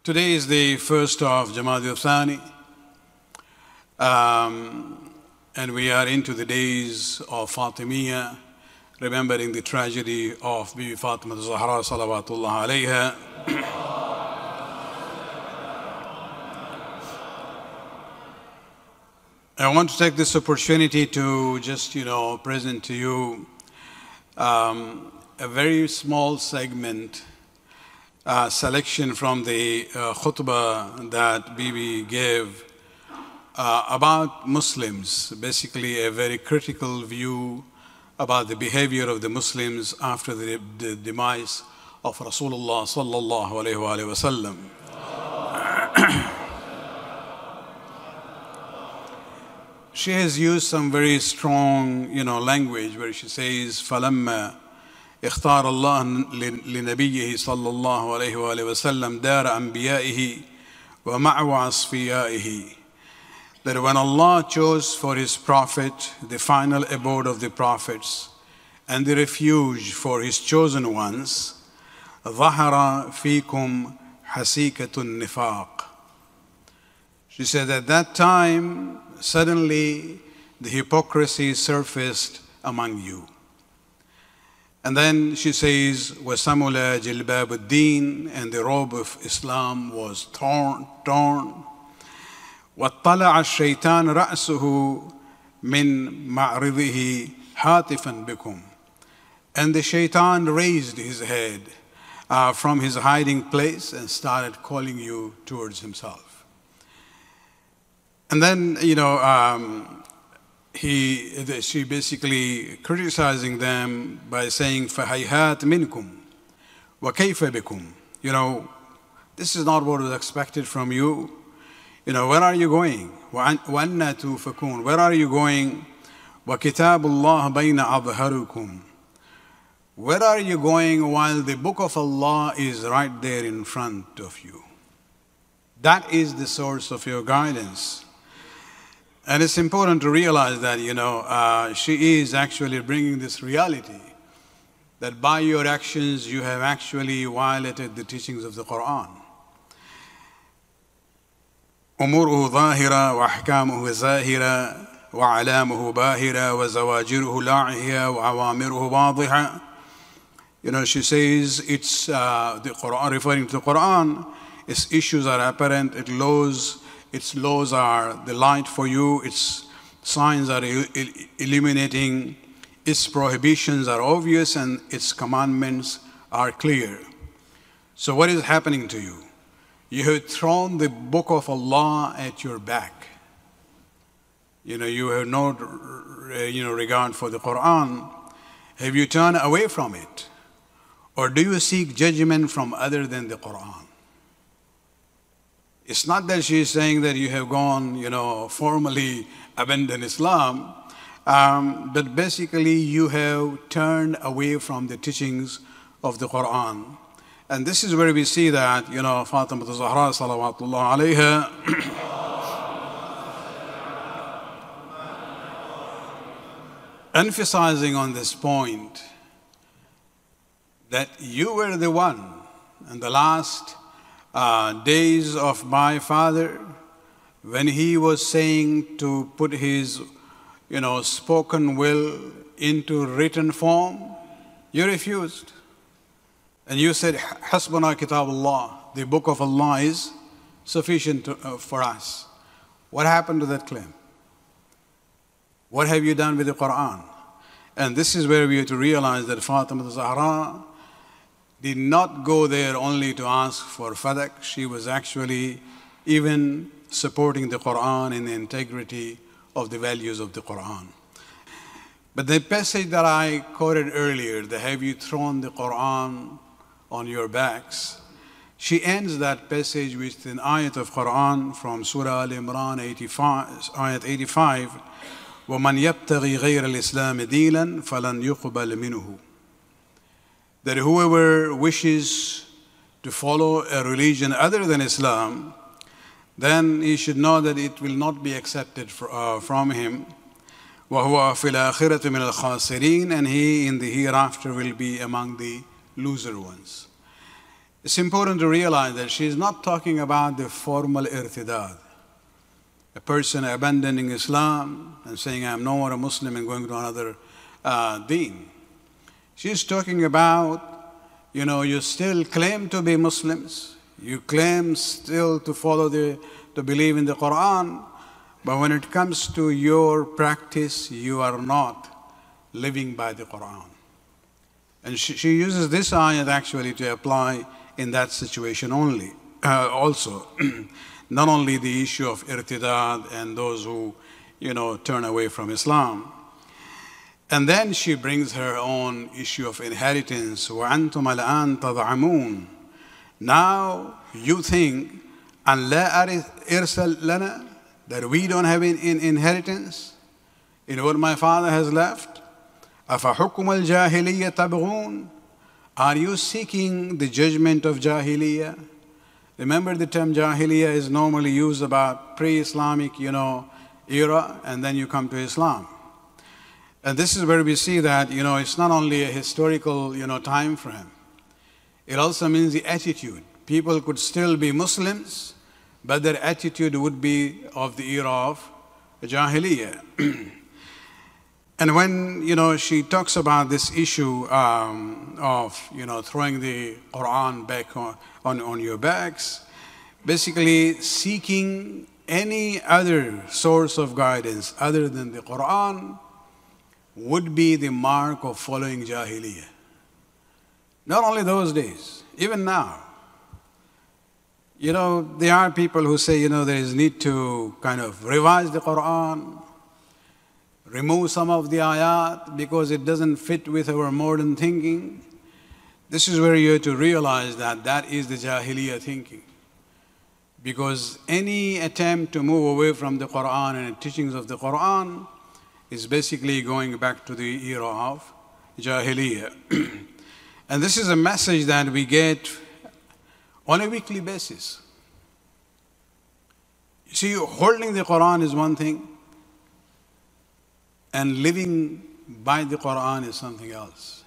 Today is the 1st of Jamad al-Thani, and we are into the days of Fatimiyya, remembering the tragedy of Bibi Fatima Zahra salawatullah alayha. I want to take this opportunity to just, present to you a very small segment, selection from the khutbah that Bibi gave about Muslims, basically a very critical view about the behavior of the Muslims after the demise of Rasulullah sallallahu alayhi wa sallam. She has used some very strong, language where she says, فَلَمَّا اختار الله لنبيه صلى الله عليه وآله وسلم دار أنبيائه ومأوى أصفيائه. That when Allah chose for His Prophet the final abode of the prophets and the refuge for His chosen ones, ظهر فيكم حسيكة النفاق. She said at that time, suddenly the hypocrisy surfaced among you. And then she says, وَسَمُلَ جِلْبَابُ الدِّينِ, and the robe of Islam was torn. وَاطَّلَعَ الشَّيْطَانُ رَأْسُهُ مِنْ مَعْرِضِهِ هَاتِفًا بِكُمْ. And the shaitan raised his head from his hiding place and started calling you towards himself. And then, she basically criticizing them by saying, فَهَيْهَاتْ مِنْكُمْ وَكَيْفَ بِكُمْ. This is not what was expected from you. Where are you going? وَأَنَّا تُوفَكُونَ. Where are you going? وَكِتَابُ اللَّهِ بَيْنَ أَظْهَرُكُمْ. Where are you going while the book of Allah is right there in front of you? That is the source of your guidance. And it's important to realize that, she is actually bringing this reality that by your actions you have actually violated the teachings of the Quran. أموره ظاهرة وأحكامه زاهرة وعلامه باهرة وزواجره لاعية وعوامره واضحة. She says it's the Quran, referring to the Quran, its issues are apparent, its laws are the light for you, its signs are illuminating, its prohibitions are obvious, and its commandments are clear. So what is happening to you? You have thrown the book of Allah at your back. You have no regard for the Quran. Have you turned away from it? Or do you seek judgment from other than the Quran? It's not that she is saying that you have gone, formally abandoned Islam, but basically you have turned away from the teachings of the Quran. And this is where we see that, Fatima Zahra salawatullah alayha, emphasizing on this point that you were the one in the last days of my father, when he was saying to put his, spoken will into written form, you refused. And you said, Hasbuna Kitab Allah, the book of Allah is sufficient for us. What happened to that claim? What have you done with the Quran? And this is where we have to realize that Fatima Zahra did not go there only to ask for fadak. She was actually even supporting the Quran in the integrity of the values of the Quran. But the passage that I quoted earlier, the have you thrown the Quran on your backs, she ends that passage with an ayat of Quran from Surah Al-Imran 85, ayat 85, وَمَنْ يَبْتَغِي غَيْرَ الْإِسْلَامِ دِينًا فَلَنْ يُقْبَلْ مِنْهُ. That whoever wishes to follow a religion other than Islam, then he should know that it will not be accepted from him. وَهُوَ فِي الْآخِرَةِ مِنَ الْخَاسِرِينَ. And he in the hereafter will be among the loser ones. It's important to realize that she's not talking about the formal irtidad, a person abandoning Islam and saying, I'm no more a Muslim and going to another deen. She's talking about, you still claim to be Muslims, you claim still to to believe in the Quran, but when it comes to your practice, you are not living by the Quran. And she uses this ayat actually to apply in that situation only. Also, not only the issue of irtidad and those who, turn away from Islam. And then she brings her own issue of inheritance. وَأَنْتُمَ الْآنْ تَضْعَمُونَ. Now you think, أَنْ لَا إِرْسَلْ لَنَا, that we don't have an inheritance in what my father has left. أَفَحُكُمَ الْجَاهِلِيَّةَ تَبْغُونَ. Are you seeking the judgment of Jahiliyyah? Remember, the term Jahiliyyah is normally used about pre-Islamic, era, and then you come to Islam. And this is where we see that, it's not only a historical, time frame. It also means the attitude. People could still be Muslims, but their attitude would be of the era of Jahiliyyah. And when, she talks about this issue of, throwing the Quran back on your backs, basically seeking any other source of guidance other than the Quran would be the mark of following Jahiliyyah. Not only those days, even now. There are people who say, there is need to kind of revise the Quran, remove some of the ayat because it doesn't fit with our modern thinking. This is where you have to realize that that is the Jahiliyyah thinking. Because any attempt to move away from the Quran and the teachings of the Quran is basically going back to the era of Jahiliyyah. And this is a message that we get on a weekly basis. You see, holding the Quran is one thing, and living by the Quran is something else.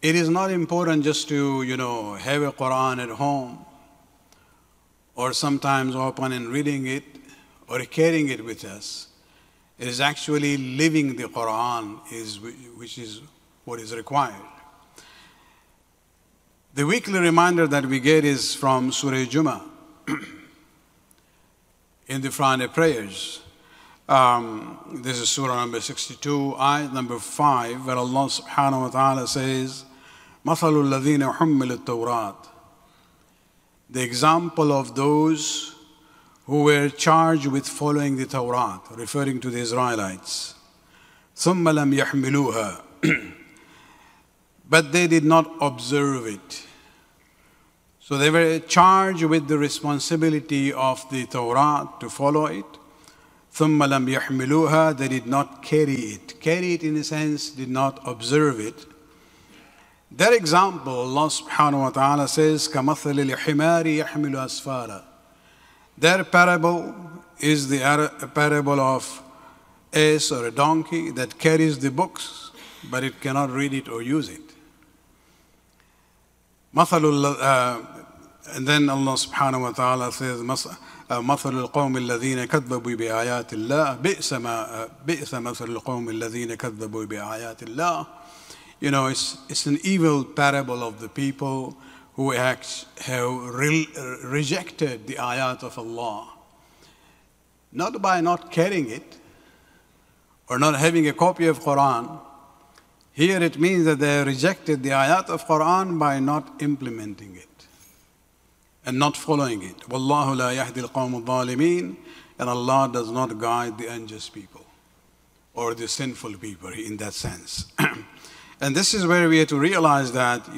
It is not important just to, have a Quran at home or sometimes open and reading it or carrying it with us. It is actually living the Quran which is what is required. The weekly reminder that we get is from Surah Jummah in the Friday prayers. This is Surah number 62, ayat number 5, where Allah subhanahu wa ta'ala says, مَثَلُ الَّذِينَ حُمِّلُوا التَّوْرَاةِ. The example of those who were charged with following the Torah, referring to the Israelites. ثُمَّ لَمْ يَحْمِلُوهَا. But they did not observe it. So they were charged with the responsibility of the Torah to follow it. ثُمَّ لَمْ يَحْمِلُوهَا. They did not carry it. Carry it in a sense, did not observe it. Their example, Allah subhanahu wa ta'ala says, كَمَثَلِ الْحِمَارِ يَحْمِلُ أَسْفَارًا. Their parable is the parable of ass or a donkey that carries the books, but it cannot read it or use it. And then Allah subhanahu wa ta'ala says, مَثَلُ الْقَوْمِ الَّذِينَ كَذَّبُوا بِآيَاتِ اللَّهِ بِئْسَ مَثَلُ الْقَوْمِ الَّذِينَ كَذَّبُوا بِآيَاتِ اللَّهِ. It's an evil parable of the people who have rejected the ayat of Allah. Not by not carrying it or not having a copy of Quran. Here it means that they rejected the ayat of Quran by not implementing it and not following it. وَاللَّهُ لَا يَهْدِي الْقَوْمُ الظَّالِمِينَ. And Allah does not guide the unjust people or the sinful people in that sense. And this is where we have to realize that,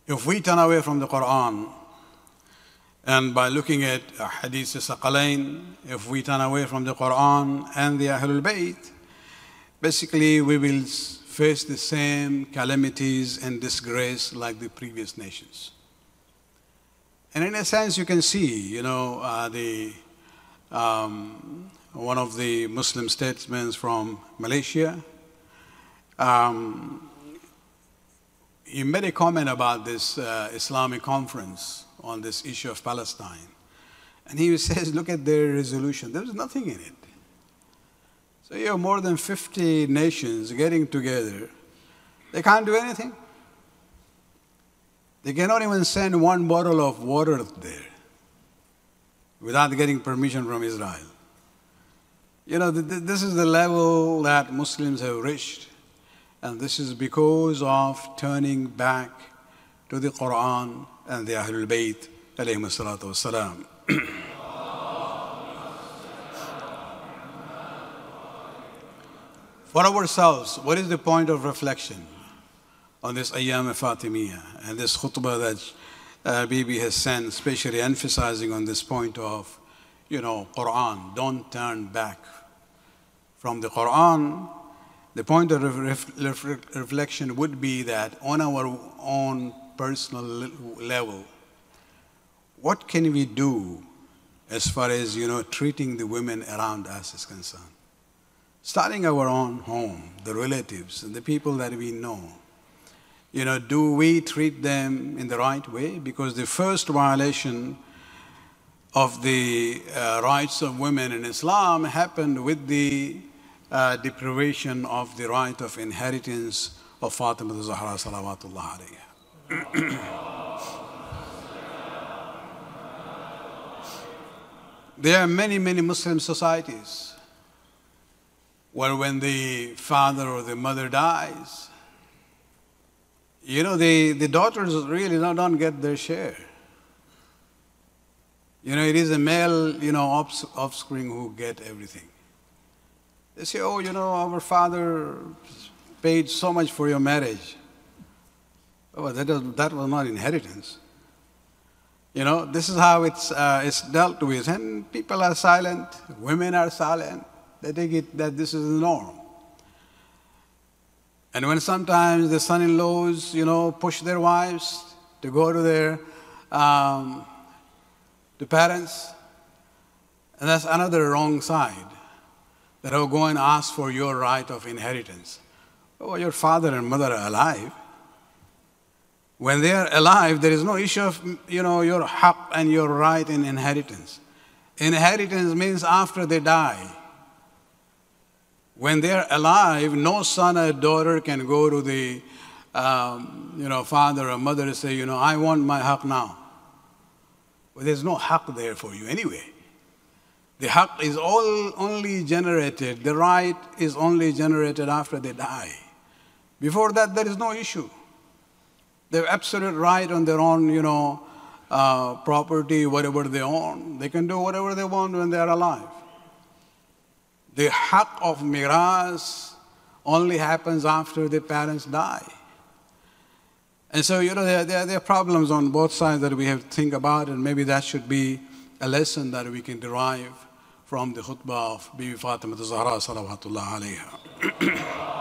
if we turn away from the Quran, and by looking at Hadith Saqalain, if we turn away from the Quran and the Ahlul Bayt, basically we will face the same calamities and disgrace like the previous nations. And in a sense, you can see, one of the Muslim statesmen from Malaysia, he made a comment about this Islamic conference on this issue of Palestine. And he says, look at their resolution. There's nothing in it. So you have more than 50 nations getting together. They can't do anything. They cannot even send one bottle of water there without getting permission from Israel. You know, this is the level that Muslims have reached. And this is because of turning back to the Quran and the Ahlul Bayt, alayhim salatu wassalam. For ourselves, what is the point of reflection on this Ayyam Fatimiyya and this khutbah that Bibi has sent, especially emphasizing on this point of, Quran, don't turn back from the Quran. The point of reflection would be that on our own personal level, what can we do as far as, treating the women around us is concerned? Starting our own home, the relatives, and the people that we know. Do we treat them in the right way? Because the first violation of the rights of women in Islam happened with the deprivation of the right of inheritance of Fatima al-Zahra salawatullah alayha. There are many, many Muslim societies where when the father or the mother dies, the daughters really don't get their share. It is a male, offspring who get everything. They say, our father paid so much for your marriage. Oh, that was not inheritance. This is how it's dealt with. And people are silent, women are silent. They take it that this is the norm. And when sometimes the son-in-laws, push their wives to go to their the parents, and that's another wrong side. That will go and ask for your right of inheritance. Oh, your father and mother are alive. When they are alive, there is no issue of, your haqq and your right in inheritance. Inheritance means after they die. When they are alive, no son or daughter can go to the, father or mother and say, I want my haqq now. Well, there's no haqq there for you anyway. The haqq is only generated, the right is only generated after they die. Before that, there is no issue. They have absolute right on their own, property, whatever they own. They can do whatever they want when they are alive. The haqq of miras only happens after the parents die. And so, there are problems on both sides that we have to think about, and maybe that should be a lesson that we can derive from the khutbah of Bibi Fatima al-Zahra salawatullah alayha.